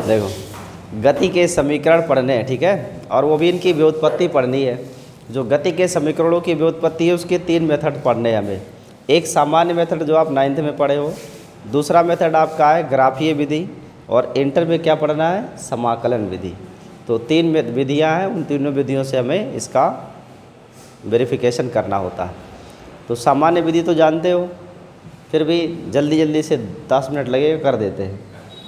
देखो गति के समीकरण पढ़ने हैं, ठीक है, और वो भी इनकी व्युत्पत्ति पढ़नी है। जो गति के समीकरणों की व्युत्पत्ति है उसके 3 मेथड पढ़ने हैं हमें। एक सामान्य मेथड जो आप 9th में पढ़े हो, दूसरा मेथड आपका है ग्राफीय विधि, और इंटर में क्या पढ़ना है, समाकलन विधि। तो 3 विधियाँ हैं, उन तीनों विधियों से हमें इसका वेरिफिकेशन करना होता है। तो सामान्य विधि तो जानते हो, फिर भी जल्दी जल्दी से 10 मिनट लगेगा कर देते हैं,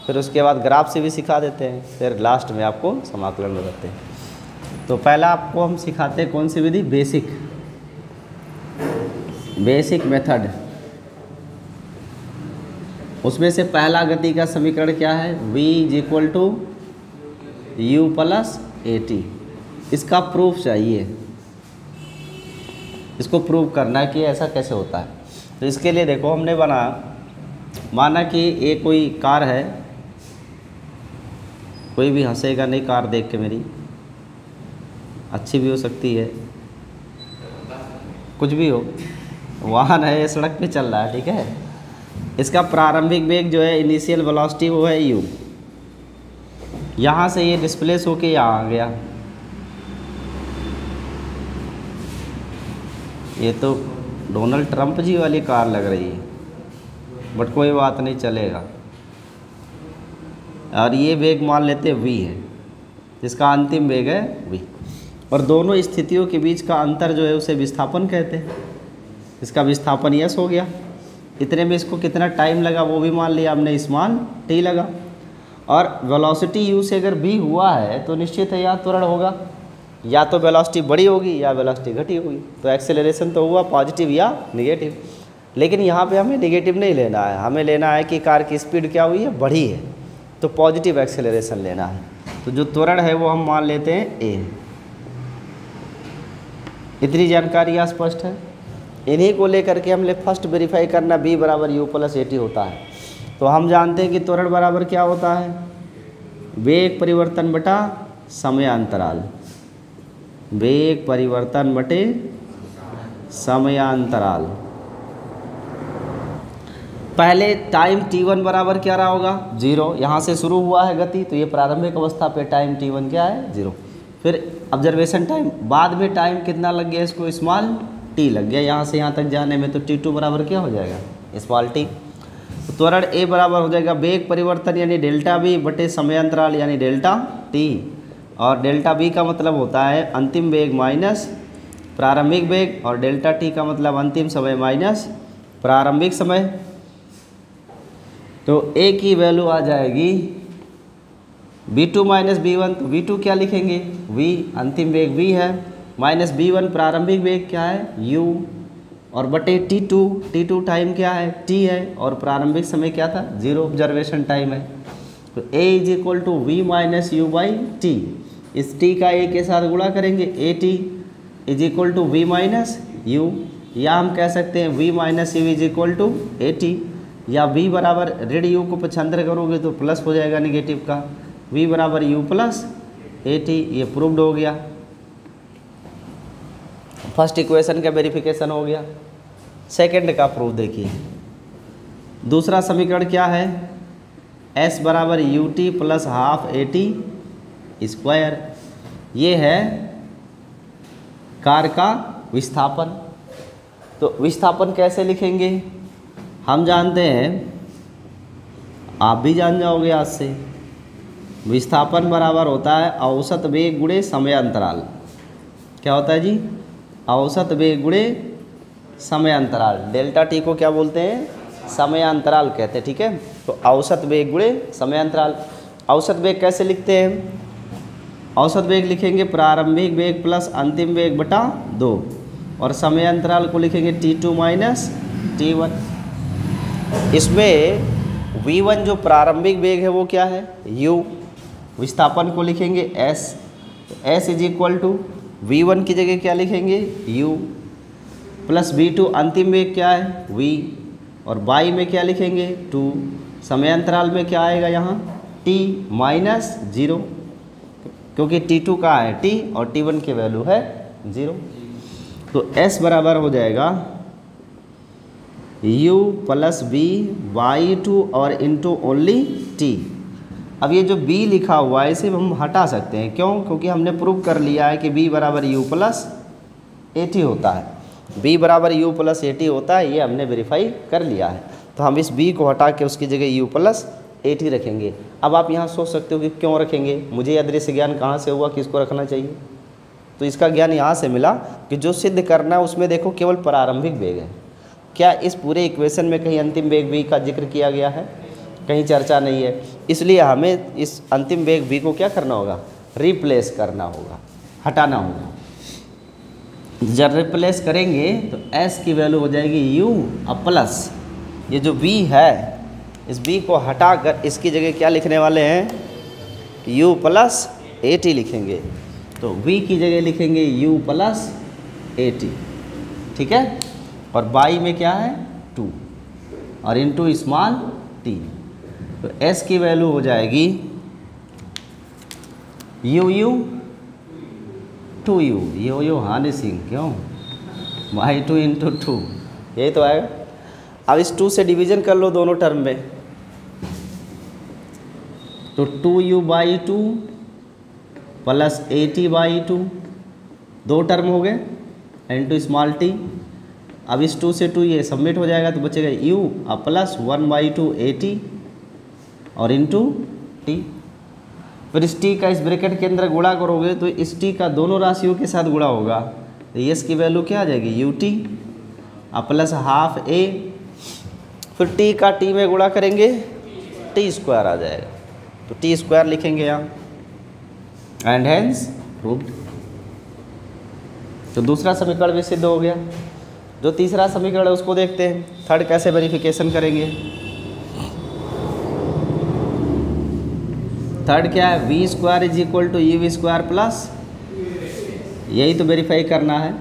फिर उसके बाद ग्राफ से भी सिखा देते हैं, फिर लास्ट में आपको समाकलन में करते हैं। तो पहला आपको हम सिखाते हैं कौन सी विधि, बेसिक मेथड। उसमें से पहला गति का समीकरण क्या है, v = u + at। इसका प्रूफ चाहिए, इसको प्रूव करना है कि ऐसा कैसे होता है। तो इसके लिए देखो हमने माना कि ये कोई कार है, कोई भी हंसेगा नहीं कार देख के, मेरी अच्छी भी हो सकती है, कुछ भी हो, वाहन है, सड़क पे चल रहा है, ठीक है। इसका प्रारंभिक वेग जो है, इनिशियल वेलोसिटी, वो है u। यहाँ से ये डिस्प्लेस होके यहाँ आ गया, ये तो डोनाल्ड ट्रंप जी वाली कार लग रही है, बट कोई बात नहीं, चलेगा। और ये वेग मान लेते v है, जिसका अंतिम वेग है v, और दोनों स्थितियों के बीच का अंतर जो है उसे विस्थापन कहते हैं। इसका विस्थापन यस हो गया। इतने में इसको कितना टाइम लगा वो भी मान लिया हमने, स्मॉल t लगा। और वेलोसिटी u से अगर v हुआ है तो निश्चित है यहाँ त्वरण होगा, या तो वेलोसिटी बड़ी होगी या वेलोसिटी घटी होगी। तो एक्सेलरेशन तो हुआ पॉजिटिव या निगेटिव, लेकिन यहाँ पे हमें निगेटिव नहीं लेना है, हमें लेना है कि कार की स्पीड क्या हुई है, बढ़ी है, तो पॉजिटिव एक्सेलरेशन लेना है। तो जो त्वरण है वो हम मान लेते हैं a। इतनी जानकारी स्पष्ट है। इन्हीं को लेकर के हमने फर्स्ट वेरीफाई करना v = u + at होता है। तो हम जानते हैं कि त्वरण बराबर क्या होता है, वेग परिवर्तन बटा समयांतराल, वेग परिवर्तन बटे समयांतराल। पहले टाइम t1 बराबर क्या रहा होगा, 0। यहाँ से शुरू हुआ है गति, तो ये प्रारंभिक अवस्था पे टाइम t1 क्या है, 0। फिर ऑब्जर्वेशन टाइम, बाद में टाइम कितना लग गया इसको, स्मॉल t लग गया यहाँ से यहाँ तक जाने में, तो t2 बराबर क्या हो जाएगा, स्मॉल t। तो त्वरण a बराबर हो जाएगा वेग परिवर्तन यानी डेल्टा v बटे समयांतराल यानी डेल्टा t। और डेल्टा v का मतलब होता है अंतिम वेग माइनस प्रारंभिक वेग, और डेल्टा t का मतलब अंतिम समय माइनस प्रारंभिक समय। तो a की वैल्यू आ जाएगी v2 - v1। तो v2 क्या लिखेंगे, v अंतिम वेग v है, माइनस v1 प्रारंभिक वेग क्या है u, और बटे t2 टाइम क्या है t है, और प्रारंभिक समय क्या था, 0 ऑब्जर्वेशन टाइम है। तो a = v - u/t। इस t का a के साथ गुणा करेंगे, at = v - u, या हम कह सकते हैं v - u = at, या v बराबर ऋण u को पक्षांतर करोगे तो प्लस हो जाएगा निगेटिव का, v बराबर u + at। ये प्रूव्ड हो गया, फर्स्ट इक्वेशन का वेरिफिकेशन हो गया। सेकंड का प्रूफ देखिए, दूसरा समीकरण क्या है, s बराबर ut + हाफ at²। ये है कार का विस्थापन। तो विस्थापन कैसे लिखेंगे, हम जानते हैं, आप भी जान जाओगे आज से, विस्थापन बराबर होता है औसत वेग गुणे समयांतराल। क्या होता है जी, औसत वेग गुणे समयांतराल। डेल्टा t को क्या बोलते हैं, समयांतराल कहते हैं, ठीक है। तो औसत वेग गुणे समयांतराल। औसत वेग कैसे लिखते हैं, औसत वेग लिखेंगे प्रारंभिक वेग प्लस अंतिम वेग बटा 2, और समयांतराल को लिखेंगे t2 - t1। इसमें v1 जो प्रारंभिक वेग है वो क्या है, u। विस्थापन को लिखेंगे s, s = v1 की जगह क्या लिखेंगे, u, प्लस v2 अंतिम वेग क्या है, v, और y में क्या लिखेंगे, 2। समयांतराल में क्या आएगा यहाँ, t - 0, क्योंकि t2 का है t और t1 की वैल्यू है 0। तो s बराबर हो जाएगा u + v/2 और इंटू ओनली t। अब ये जो b लिखा हुआ है इसे हम हटा सकते हैं, क्यों? क्योंकि हमने प्रूव कर लिया है कि b बराबर u प्लस AT होता है, b बराबर u प्लस AT होता है, ये हमने वेरीफाई कर लिया है। तो हम इस b को हटा के उसकी जगह u प्लस AT रखेंगे। अब आप यहाँ सोच सकते हो कि क्यों रखेंगे, मुझे अदृश्य ज्ञान कहाँ से हुआ कि इसको रखना चाहिए? तो इसका ज्ञान यहाँ से मिला कि जो सिद्ध करना है उसमें देखो केवल प्रारंभिक वेग है। क्या इस पूरे इक्वेशन में कहीं अंतिम वेग v का जिक्र किया गया है? कहीं चर्चा नहीं है। इसलिए हमें इस अंतिम वेग v को क्या करना होगा? रिप्लेस करना होगा, हटाना होगा। जब रिप्लेस करेंगे तो s की वैल्यू हो जाएगी u अब प्लस ये जो v है, इस b को हटाकर इसकी जगह क्या लिखने वाले हैं? u प्लस AT लिखेंगे। तो v की जगह लिखेंगे u प्लस AT, ठीक है। और बाई में क्या है? 2 और इनटू स्मॉल t। तो s की वैल्यू हो जाएगी u 2u u हानि सिंह क्यों बाई 2 इंटू 2, यही तो आएगा। अब इस 2 से डिवीजन कर लो दोनों टर्म में, तो 2u by 2 plus AT by 2, 2 term हो गए इंटू स्मॉल t। अब इस 2 से 2 ये सबमिट हो जाएगा तो बचेगा u अब प्लस 1 बाई 2 AT और इंटू t। फिर इस t का इस ब्रैकेट के अंदर गुणा करोगे तो इस t का दोनों राशियों के साथ गुणा होगा, तो ये इसकी वैल्यू क्या आ जाएगी? ut अब प्लस हाफ a। फिर t का t में गुणा करेंगे t स्क्वायर आ जाएगा, तो t स्क्वायर लिखेंगे यहाँ एंड हेंस प्रूव्ड। तो दूसरा समीकरण भी सिद्ध हो गया। जो तीसरा समीकरण है उसको देखते हैं, थर्ड कैसे वेरिफिकेशन करेंगे। थर्ड क्या है? V square is equal to u square plus, यही तो वेरीफाई करना है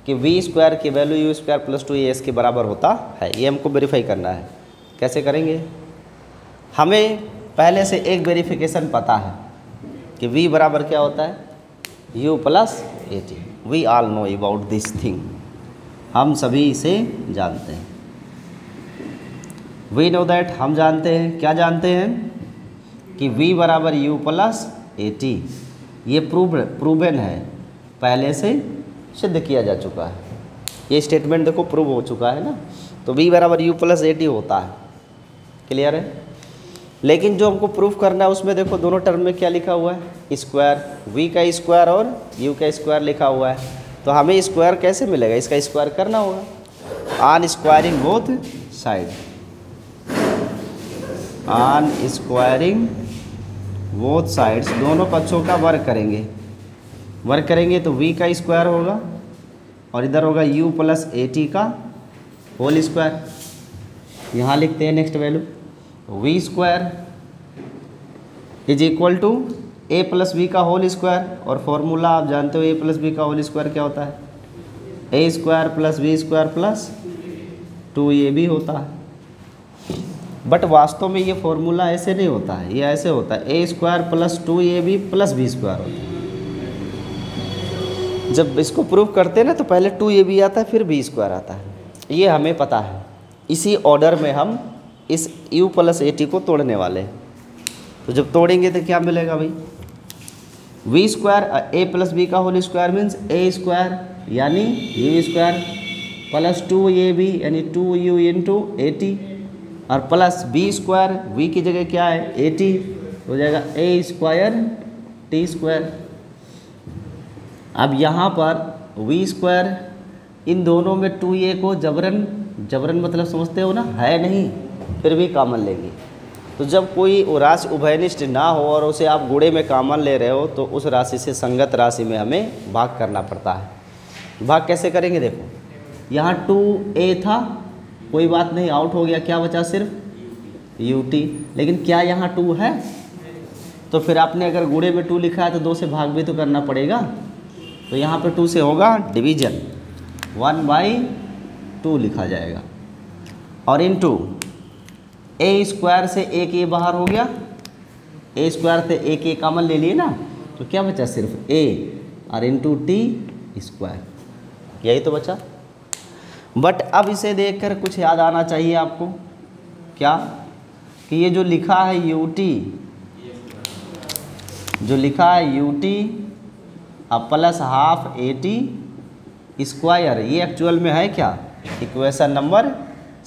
कि वी स्क्वायर की value u square plus 2as के बराबर होता है, ये हमको वेरीफाई करना है। कैसे करेंगे? हमें पहले से एक वेरिफिकेशन पता है कि v बराबर क्या होता है? u plus AT। We all know about this thing, हम सभी इसे जानते हैं। वी नो दैट, हम जानते हैं। क्या जानते हैं? कि v बराबर u प्लस AT। ये प्रूवन है, पहले से सिद्ध किया जा चुका है। ये स्टेटमेंट देखो प्रूव हो चुका है ना। तो v बराबर u प्लस AT होता है, क्लियर है। लेकिन जो हमको प्रूफ करना है उसमें देखो दोनों टर्म में क्या लिखा हुआ है? स्क्वायर, v का स्क्वायर और u का स्क्वायर लिखा हुआ है। तो हमें स्क्वायर कैसे मिलेगा? इसका स्क्वायर करना होगा। On squaring both side, on squaring both sides, दोनों पक्षों का वर्क करेंगे। वर्क करेंगे तो v का स्क्वायर होगा और इधर होगा u प्लस AT का होल स्क्वायर। यहाँ लिखते हैं next value, v square is equal to a plus B का होल स्क्वायर। और फॉर्मूला आप जानते हो a प्लस बी का होल स्क्वायर क्या होता है? a square plus b square plus 2ab होता है। बट वास्तव में ये फॉर्मूला ऐसे नहीं होता है, ये ऐसे होता है a square plus 2ab plus b square होता है। जब इसको प्रूव करते हैं ना तो पहले 2ab आता है फिर बी स्क्वायर आता है, ये हमें पता है। इसी ऑर्डर में हम इस u प्लस AT को तोड़ने वाले हैं। तो जब तोड़ेंगे तो क्या मिलेगा भाई? v square a plus B का whole square means a square यानी u स्क्वायर प्लस 2ab यानी 2u इंटू AT और प्लस b स्क्वायर, v की जगह क्या है? AT, हो जाएगा a स्क्वायर t स्क्वायर। अब यहाँ पर v स्क्वायर इन दोनों में 2a को जबरन मतलब समझते हो ना, है नहीं, फिर भी कॉमन लेंगे। तो जब कोई राशि उभयनिष्ठ ना हो और उसे आप गुणे में कॉमन ले रहे हो तो उस राशि से संगत राशि में हमें भाग करना पड़ता है। भाग कैसे करेंगे? देखो यहाँ 2a था, कोई बात नहीं, आउट हो गया, क्या बचा? सिर्फ ut। लेकिन क्या यहाँ 2 है? तो फिर आपने अगर गुणे में 2 लिखा है तो 2 से भाग भी तो करना पड़ेगा। तो यहाँ पर 2 से होगा डिवीजन, 1/2 लिखा जाएगा और इनटू a स्क्वायर से एक a बाहर हो गया, a स्क्वायर से एक a कॉमन ले लिए ना, तो क्या बचा? सिर्फ a और इंटू t स्क्वायर, यही तो बचा। बट अब इसे देखकर कुछ याद आना चाहिए आपको, क्या? कि ये जो लिखा है ut जो लिखा है ut अब प्लस हाफ AT स्क्वायर, ये एक्चुअल में है क्या, इक्वेशन नंबर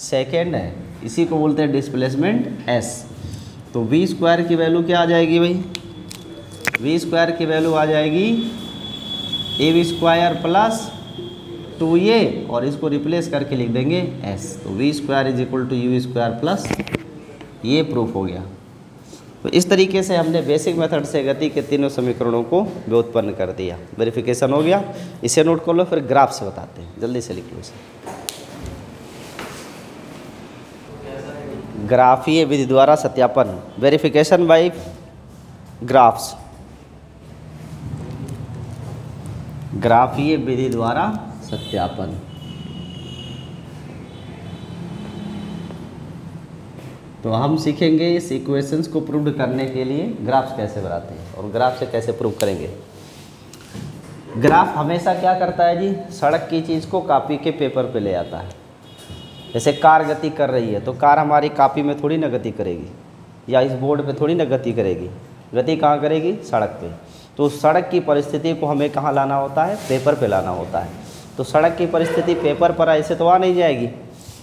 सेकेंड है, इसी को बोलते हैं डिस्प्लेसमेंट s। तो v स्क्वायर की वैल्यू क्या आ जाएगी भाई, v स्क्वायर की वैल्यू आ जाएगी ab स्क्वायर प्लस 2a और इसको रिप्लेस करके लिख देंगे s। तो v square is equal to u square plus, ये प्रूफ हो गया। तो इस तरीके से हमने बेसिक मेथड से गति के तीनों समीकरणों को व्युत्पन्न कर दिया। वेरिफिकेशन हो गया, इसे नोट कर लो, फिर ग्राफ से बताते हैं, जल्दी से लिख लो इसे। ग्राफीय विधि द्वारा सत्यापन, वेरिफिकेशन बाय ग्राफ्स, ग्राफीय विधि द्वारा सत्यापन। तो हम सीखेंगे इस इक्वेशंस को प्रूव करने के लिए ग्राफ्स कैसे बनाते हैं और ग्राफ से कैसे प्रूव करेंगे। ग्राफ हमेशा क्या करता है जी, सड़क की चीज़ को कॉपी के पेपर पे ले आता है। जैसे कार गति कर रही है तो कार हमारी कॉपी में थोड़ी ना गति करेगी या इस बोर्ड पे थोड़ी ना गति करेगी, गति कहाँ करेगी, सड़क पे। तो सड़क की परिस्थिति को हमें कहाँ लाना होता है, पेपर पे लाना होता है। तो सड़क की परिस्थिति पेपर पर ऐसे तो आ नहीं जाएगी,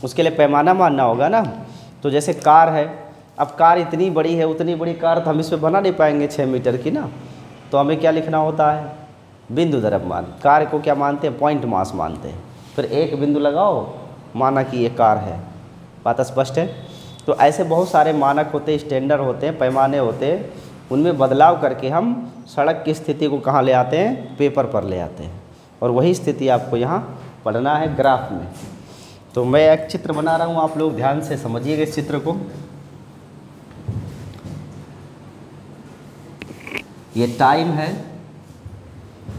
उसके लिए पैमाना मानना होगा ना। तो जैसे कार है, अब कार इतनी बड़ी है, उतनी बड़ी कार तो हम इस पर बना नहीं पाएंगे 6 मीटर की ना, तो हमें क्या लिखना होता है, बिंदु द्रव्यमान। कार को क्या मानते हैं, पॉइंट मास मानते हैं। फिर एक बिंदु लगाओ, माना कि ये कार है। बात स्पष्ट है। तो ऐसे बहुत सारे मानक होते हैं, स्टैंडर्ड होते हैं, पैमाने होते हैं, उनमें बदलाव करके हम सड़क की स्थिति को कहाँ ले आते हैं, पेपर पर ले आते हैं। और वही स्थिति आपको यहाँ पढ़ना है ग्राफ में। तो मैं एक चित्र बना रहा हूँ, आप लोग ध्यान से समझिएगा इस चित्र को। ये टाइम है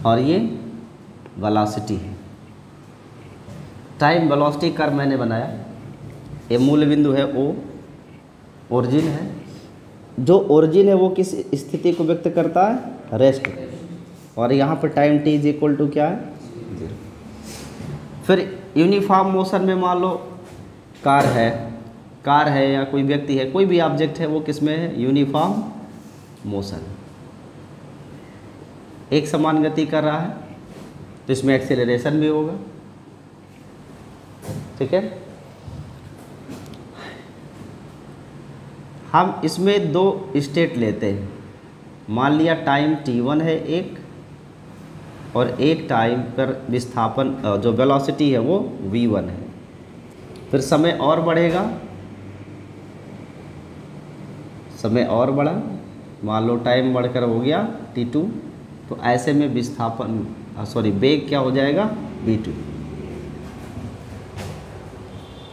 और ये वेलोसिटी है। टाइम वेलोसिटी कर्व मैंने बनाया। ये मूल बिंदु है O, ओरिजिन है। जो ओरिजिन है वो किस स्थिति को व्यक्त करता है, रेस्ट। और यहाँ पर time t is equal to क्या है, 0। फिर यूनिफॉर्म मोशन में मान लो कार है या कोई व्यक्ति है, कोई भी ऑब्जेक्ट है, वो किस में है, यूनिफॉर्म मोशन, एक समान गति कर रहा है, तो इसमें एक्सेलरेशन भी होगा। ठीक है। हम इसमें 2 स्टेट लेते हैं। मान लिया टाइम t1 है एक, और एक टाइम पर विस्थापन जो वेलोसिटी है वो v1 है। फिर समय और बढ़ेगा, समय और बढ़ा, मान लो टाइम बढ़कर हो गया t2, तो ऐसे में विस्थापन वेग क्या हो जाएगा, v2।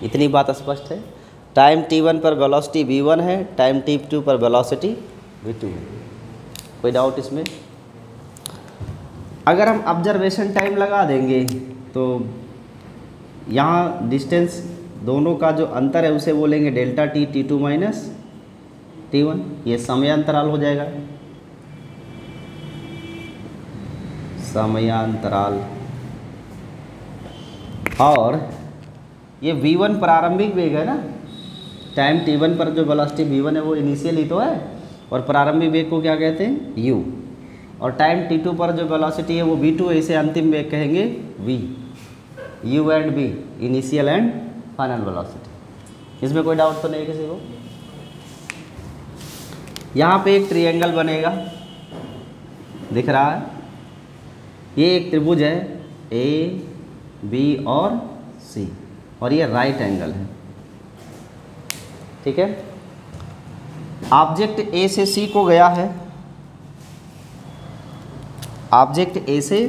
इतनी बात स्पष्ट है। टाइम t1 पर वेलोसिटी v1 है, टाइम t2 पर वेलोसिटी v2 है। कोई डाउट इसमें? अगर हम ऑब्जर्वेशन टाइम लगा देंगे तो यहाँ डिस्टेंस दोनों का जो अंतर है उसे बोलेंगे delta t, t2 minus t1। ये समयांतराल हो जाएगा, समयांतराल। और ये v1 प्रारंभिक वेग है ना, टाइम t1 पर जो वेलोसिटी v1 है वो इनिशियल ही तो है, और प्रारंभिक वेग को क्या कहते हैं, u। और टाइम t2 पर जो वेलोसिटी है वो v2 है, इसे अंतिम वेग कहेंगे v। u and v, initial and final velocity. इसमें कोई डाउट तो नहीं किसी को? यहाँ पे एक ट्रायंगल बनेगा, दिख रहा है, ये एक त्रिभुज है a, b और c, और ये राइट एंगल है। ठीक है। ऑब्जेक्ट A से C को गया है, ऑब्जेक्ट A से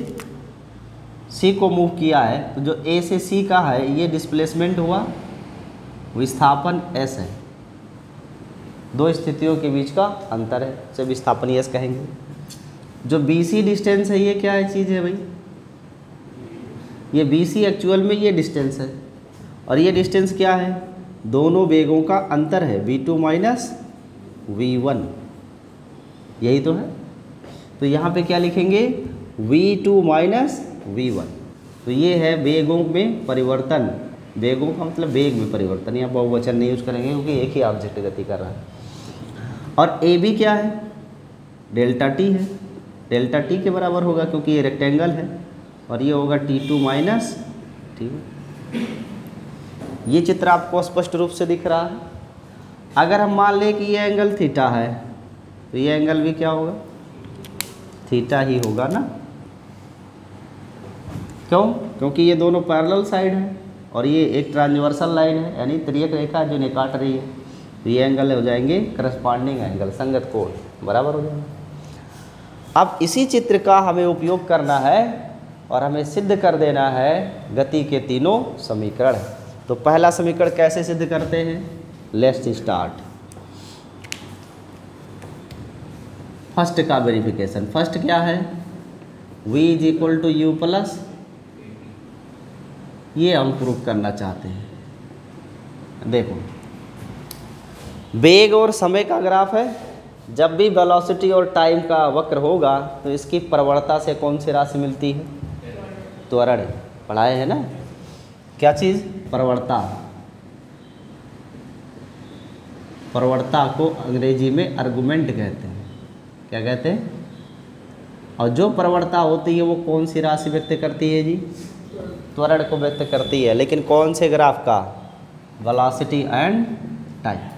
C को मूव किया है, तो जो A से C का है ये डिस्प्लेसमेंट हुआ, विस्थापन S है। 2 स्थितियों के बीच का अंतर है, इसे विस्थापन S कहेंगे। जो BC डिस्टेंस है ये क्या है चीज़ है भाई, ये BC एक्चुअल में ये डिस्टेंस है, और ये डिस्टेंस क्या है, दोनों वेगों का अंतर है, v2 माइनस v1, यही तो है। तो यहाँ पे क्या लिखेंगे, v2 माइनस v1। तो ये है वेगों में परिवर्तन, वेगों का मतलब वेग में परिवर्तन, यहाँ बहुवचन नहीं यूज करेंगे क्योंकि एक ही ऑब्जेक्ट गति कर रहा है। और AB क्या है, डेल्टा टी है, डेल्टा टी के बराबर होगा क्योंकि ये रेक्टेंगल है, और ये होगा T2 माइनस T1। ये चित्र आपको स्पष्ट रूप से दिख रहा है। अगर हम मान लें कि ये एंगल थीटा है तो ये एंगल भी क्या होगा, थीटा ही होगा ना। क्यों? क्योंकि ये दोनों पैरेलल साइड है और ये एक ट्रांसवर्सल लाइन है, यानी त्रियक रेखा जो इन्हें काट रही है, तो ये एंगल हो जाएंगे करस्पॉन्डिंग एंगल, संगत कोण, बराबर हो जाएगा। अब इसी चित्र का हमें उपयोग करना है और हमें सिद्ध कर देना है गति के तीनों समीकरण। तो पहला समीकरण कैसे सिद्ध करते हैं, लेट्स स्टार्ट। फर्स्ट का वेरिफिकेशन, फर्स्ट क्या है, v is equal to u plus, ये हम प्रूव करना चाहते हैं। देखो वेग और समय का ग्राफ है, जब भी वेलोसिटी और टाइम का वक्र होगा तो इसकी प्रवणता से कौन सी राशि मिलती है, त्वरण, पढ़ाए है ना, क्या चीज़, प्रवणता। प्रवणता को अंग्रेजी में आर्गुमेंट कहते हैं, क्या कहते हैं, और जो प्रवणता होती है वो कौन सी राशि व्यक्त करती है जी, त्वरण को व्यक्त करती है, लेकिन कौन से ग्राफ का, वेलोसिटी एंड टाइम।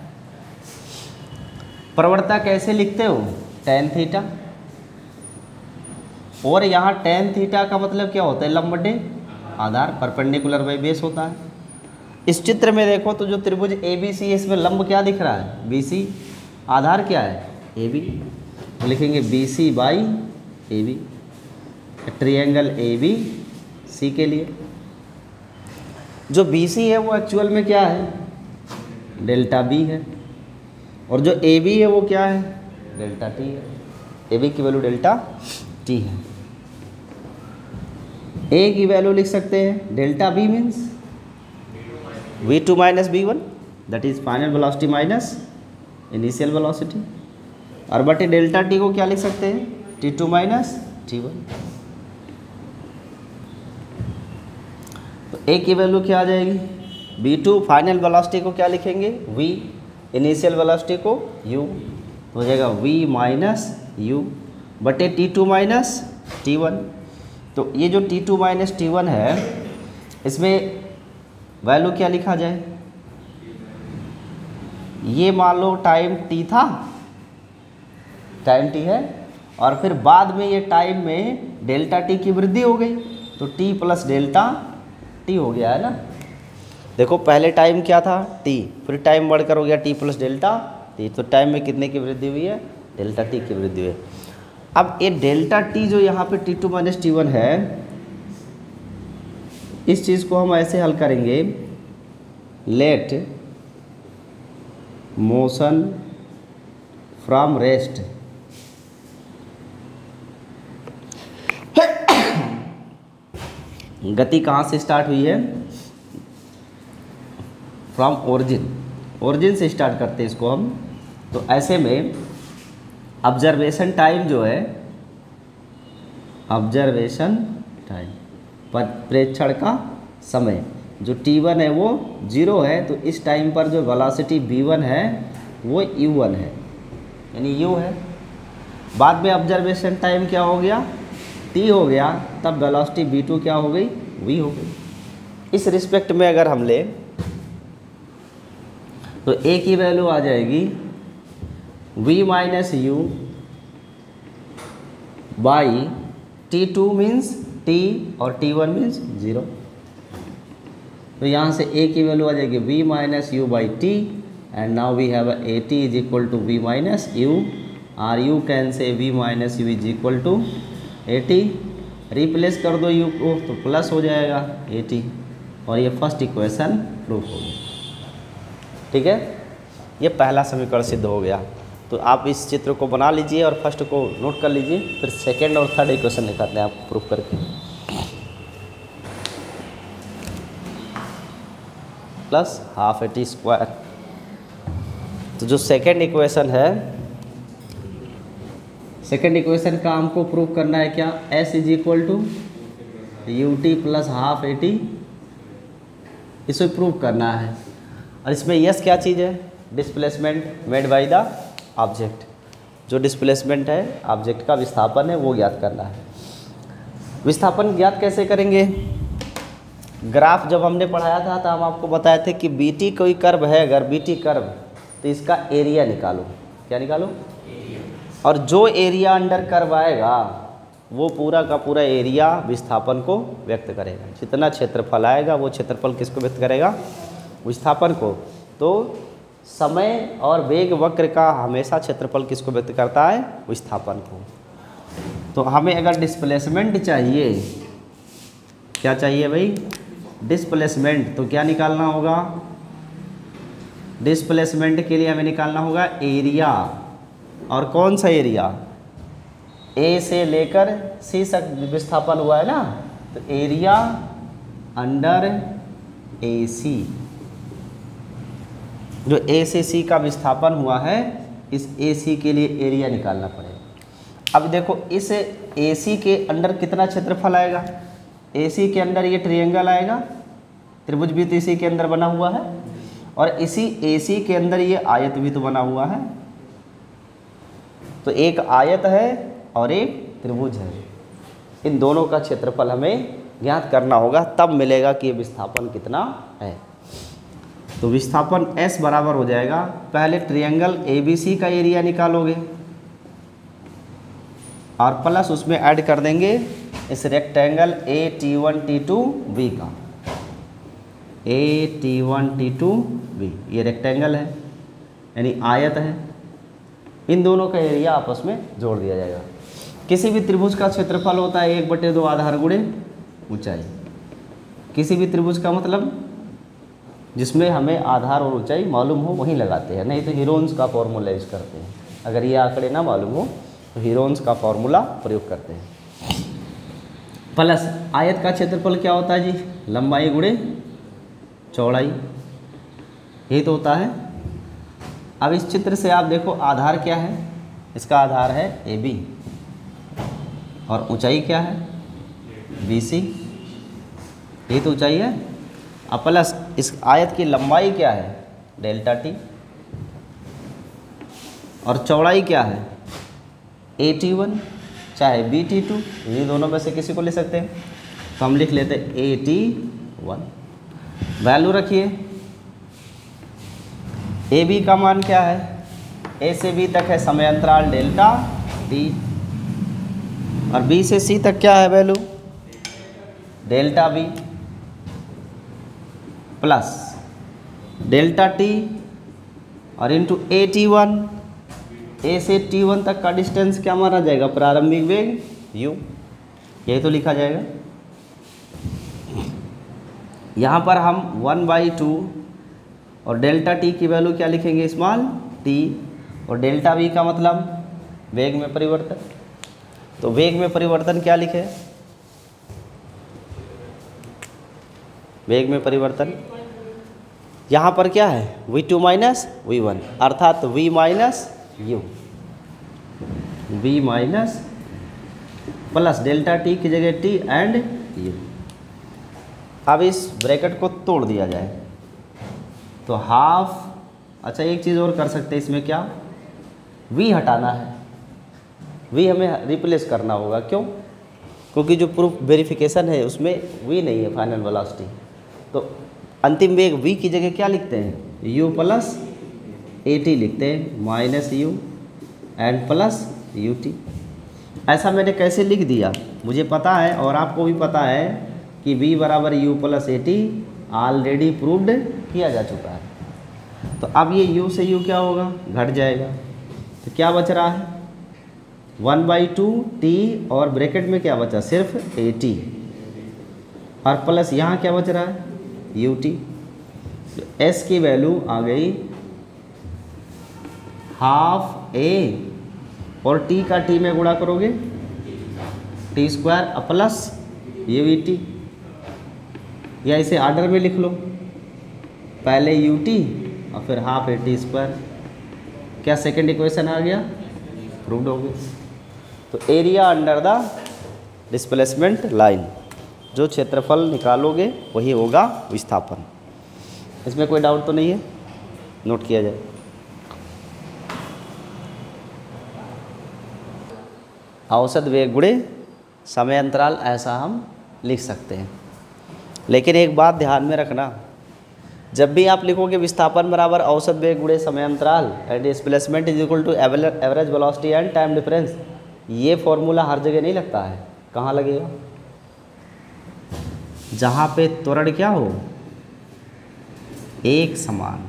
प्रवणता कैसे लिखते हो, tan थीटा, और यहाँ tan थीटा का मतलब क्या होता है, लंब बटे आधार, परपेंडिकुलर बाई बेस होता है। इस चित्र में देखो तो जो त्रिभुज ABC है इसमें लंब क्या दिख रहा है, BC, आधार क्या है, AB, तो लिखेंगे BC by AB, triangle ABC के लिए। जो BC है वो एक्चुअल में क्या है, डेल्टा B है, और जो AB है वो क्या है, डेल्टा T है। AB की वैल्यू डेल्टा T है। A की वैल्यू लिख सकते हैं delta B means V2 minus V1, that is final velocity minus initial velocity, और बटे डेल्टा T को क्या लिख सकते हैं, T2 माइनस T1। तो A की वैल्यू क्या आ जाएगी, V2 फाइनल वेलोसिटी को क्या लिखेंगे, V, इनिशियल वेलोसिटी को U, तो हो जाएगा V माइनस U बटे T2 माइनस T1। तो ये जो T2 माइनस T1 है इसमें वैल्यू क्या लिखा जाए, ये मान लो टाइम T था, टाइम T है, और फिर बाद में ये टाइम में डेल्टा T की वृद्धि हो गई तो T प्लस डेल्टा T हो गया है ना। देखो पहले टाइम क्या था T, फिर टाइम बढ़कर हो गया T प्लस डेल्टा T, तो टाइम में कितने की वृद्धि हुई है, डेल्टा T की वृद्धि हुई है। अब ये डेल्टा T जो यहाँ पे T2 माइनस T1 है, इस चीज़ को हम ऐसे हल करेंगे, लेट मोशन फ्रॉम रेस्ट, गति कहाँ से स्टार्ट हुई है, फ्रॉम ओरिजिन, ओरिजिन से स्टार्ट करते हैं इसको हम। तो ऐसे में ऑब्जर्वेशन टाइम जो है, ऑब्जर्वेशन टाइम, प्रेक्षण का समय जो T1 है वो 0 है, तो इस टाइम पर जो वेलोसिटी V1 है वो U1 है, यानी U है। बाद में ऑब्जर्वेशन टाइम क्या हो गया, T हो गया, तब वेलोसिटी V2 क्या हो गई, V हो गई। इस रिस्पेक्ट में अगर हम ले तो A की वैल्यू आ जाएगी V minus U by T2 means T और T1 मीन्स 0। तो यहाँ से A की वैल्यू आ जाएगी V minus U by T, and now we have AT is equal to V minus U, और U can say V minus U is equal to AT, replace कर दो U को तो प्लस हो जाएगा AT, और ये फर्स्ट इक्वेशन प्रूफ हो गया। ठीक है, ये पहला समीकरण सिद्ध हो गया। तो आप इस चित्र को बना लीजिए और फर्स्ट को नोट कर लीजिए, फिर सेकेंड और थर्ड इक्वेशन दिखाते हैं आपको प्रूफ करके। Plus half AT square. तो जो सेकेंड इक्वेशन है, सेकेंड इक्वेशन का हमको प्रूफ करना है क्या, S is equal to UT plus half AT, इसे प्रूफ करना है। और इसमें यस क्या चीज़ है, displacement made by the object. जो डिस्प्लेसमेंट है ऑब्जेक्ट का विस्थापन है वो ज्ञात करना है। विस्थापन ज्ञात कैसे करेंगे? ग्राफ जब हमने पढ़ाया था तो हम आपको बताए थे कि बीटी कोई कर्व है, अगर बीटी कर्व तो इसका एरिया निकालो। क्या निकालो? एरिया। और जो एरिया अंडर कर्व आएगा वो पूरा का पूरा एरिया विस्थापन को व्यक्त करेगा। जितना क्षेत्रफल आएगा वो क्षेत्रफल किसको व्यक्त करेगा? विस्थापन को। तो समय और वेग वक्र का हमेशा क्षेत्रफल किसको व्यक्त करता है? विस्थापन को। तो हमें अगर डिस्प्लेसमेंट चाहिए, क्या चाहिए भाई? डिस्प्लेसमेंट। तो क्या निकालना होगा? डिस्प्लेसमेंट के लिए हमें निकालना होगा एरिया। और कौन सा एरिया? ए से लेकर सी तक विस्थापन हुआ है ना, तो एरिया अंडर ए सी। जो ए से सी का विस्थापन हुआ है, इस ए सी के लिए एरिया निकालना पड़ेगा। अब देखो इस ए सी के अंडर कितना क्षेत्रफल आएगा? ए सी के अंदर ये ट्रायंगल आएगा, त्रिभुज भी तो इसी के अंदर बना हुआ है, और इसी ए सी के अंदर ये आयत भी तो बना हुआ है। तो एक आयत है और एक त्रिभुज है। इन दोनों का क्षेत्रफल हमें ज्ञात करना होगा, तब मिलेगा कि ये विस्थापन कितना है। तो विस्थापन S बराबर हो जाएगा, पहले ट्रायंगल ABC का एरिया निकालोगे और प्लस उसमें ऐड कर देंगे इस रेक्टेंगल AT1T2B का। AT1T2B ये रेक्टेंगल है, यानी आयत है। इन दोनों का एरिया आपस में जोड़ दिया जाएगा। किसी भी त्रिभुज का क्षेत्रफल होता है 1/2 आधार गुणे ऊंचाई। किसी भी त्रिभुज का मतलब जिसमें हमें आधार और ऊंचाई मालूम हो वहीं लगाते हैं, नहीं तो हीरोन्स का फॉर्मूला यूज करते हैं। अगर ये आंकड़े ना मालूम हो तो हीरोन्स का फॉर्मूला प्रयोग करते हैं। प्लस आयत का क्षेत्रफल क्या होता है जी? लंबाई गुणे चौड़ाई, यही तो होता है। अब इस चित्र से आप देखो आधार क्या है? इसका आधार है AB और ऊंचाई क्या है? BC, यही तो ऊंचाई है। अब प्लस इस आयत की लंबाई क्या है? डेल्टा T, और चौड़ाई क्या है? AT1 चाहे BT2, ये दोनों में से किसी को ले सकते हैं। तो हम लिख लेते हैं AT1। वैल्यू रखिए। AB का मान क्या है? A से B तक है समय अंतराल डेल्टा T, और B से C तक क्या है value? Delta B plus delta T और इंटू AT1। A से T1 तक का डिस्टेंस क्या माना जाएगा? प्रारंभिक वेग u, यही तो लिखा जाएगा। यहाँ पर हम 1/2 और डेल्टा T की वैल्यू क्या लिखेंगे? स्मॉल t, और डेल्टा V का मतलब वेग में परिवर्तन। तो वेग में परिवर्तन क्या लिखे? वेग में परिवर्तन यहाँ पर क्या है? v2 माइनस v1, अर्थात v minus u, v minus plus delta T की जगह T एंड u। अब इस ब्रैकेट को तोड़ दिया जाए तो हाफ। अच्छा एक चीज़ और कर सकते हैं इसमें, क्या? v हटाना है, v हमें रिप्लेस करना होगा। क्यों? क्योंकि जो प्रूफ वेरिफिकेशन है उसमें v नहीं है फाइनल वेलोसिटी। तो अंतिम वेग v की जगह क्या लिखते हैं? u प्लस AT लिखते हैं, minus u and plus UT। ऐसा मैंने कैसे लिख दिया मुझे पता है, और आपको भी पता है कि v बराबर u plus AT already proved किया जा चुका है। तो अब ये u से u क्या होगा? घट जाएगा। तो क्या बच रहा है? 1/2 T, और ब्रैकेट में क्या बचा? सिर्फ AT, और प्लस यहाँ क्या बच रहा है? UT। तो S की वैल्यू आ गई हाफ A, और T का T में गुणा करोगे T² प्लस UT, या इसे आर्डर में लिख लो, पहले UT और फिर हाफ AT²। क्या सेकंड इक्वेशन आ गया? प्रूव्ड हो गया। तो area under the displacement line, जो क्षेत्रफल निकालोगे वही होगा विस्थापन। इसमें कोई डाउट तो नहीं है? नोट किया जाए। औसत वेग गुणे समय अंतराल, ऐसा हम लिख सकते हैं। लेकिन एक बात ध्यान में रखना, जब भी आप लिखोगे विस्थापन बराबर औसत वेग गुणे समय अंतराल and displacement is equal to average velocity and time difference, ये फॉर्मूला हर जगह नहीं लगता है। कहाँ लगेगा? जहाँ पे त्वरण क्या हो, एक समान,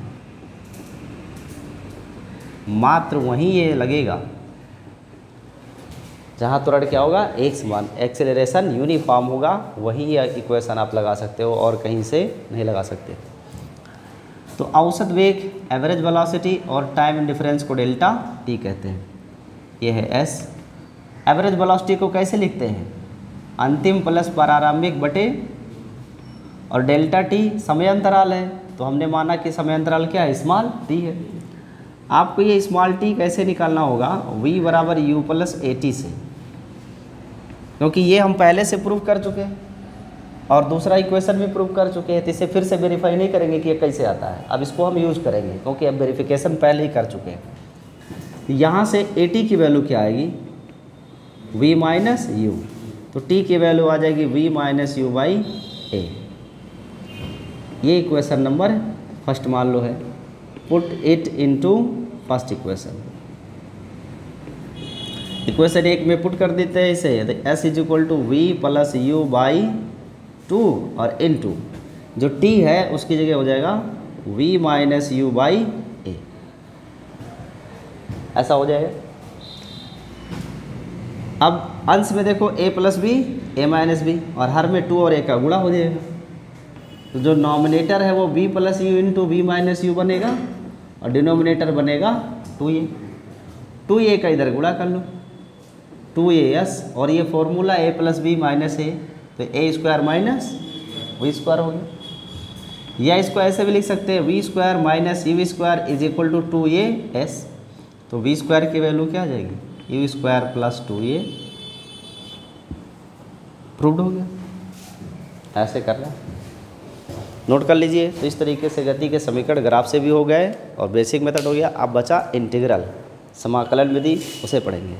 मात्र वहीं ये लगेगा जहाँ त्वरण क्या होगा, एक समान, एक्सेलरेशन यूनिफॉर्म होगा, वहीं यह इक्वेशन आप लगा सकते हो और कहीं से नहीं लगा सकते। तो औसत वेग, एवरेज वेलोसिटी और टाइम डिफरेंस को डेल्टा टी कहते हैं। ये है एस। एवरेज वेलोसिटी को कैसे लिखते हैं? अंतिम प्लस प्रारंभिक बटे, और डेल्टा टी समय अंतराल है, तो हमने माना कि समय अंतराल क्या है, स्मॉल टी है। आपको ये स्मॉल टी कैसे निकालना होगा, v बराबर u प्लस ए टी से, क्योंकि ये हम पहले से प्रूव कर चुके हैं और दूसरा इक्वेशन भी प्रूव कर चुके हैं, तो इसे फिर से वेरीफाई नहीं करेंगे कि ये कैसे आता है। अब इसको हम यूज़ करेंगे क्योंकि अब वेरिफिकेशन पहले ही कर चुके हैं। यहाँ से ए टी की वैल्यू क्या आएगी, v माइनस यू, तो t की वैल्यू आ जाएगी v minus u by a. ये इक्वेशन नंबर फर्स्ट मान लो है। Put it into first equation. Equation एक में पुट कर देते हैं इसे, S is equal to v plus u by two, और इन टू जो टी है उसकी जगह हो जाएगा v minus u by a, ऐसा हो जाएगा। अब अंश में देखो a plus b, a minus b, और हर में 2 और a का गुणा हो जाएगा। तो जो नॉमिनेटर है वो b plus u into v minus u बनेगा और डिनोमिनेटर बनेगा 2a। 2a का इधर गुणा कर लो, 2as, और ये formula a plus B minus A, तो A square minus V square हो गया। या इसको ऐसे भी लिख सकते हैं, V square minus U square is equal to 2as, तो वी स्क्वायर की वैल्यू क्या आ जाएगी, you square plus 2a। Proved हो गया। ऐसे करना, नोट कर लीजिए। तो इस तरीके से गति के समीकरण ग्राफ से भी हो गए और बेसिक मेथड हो गया। अब बचा इंटीग्रल, समाकलन विधि, उसे पढ़ेंगे।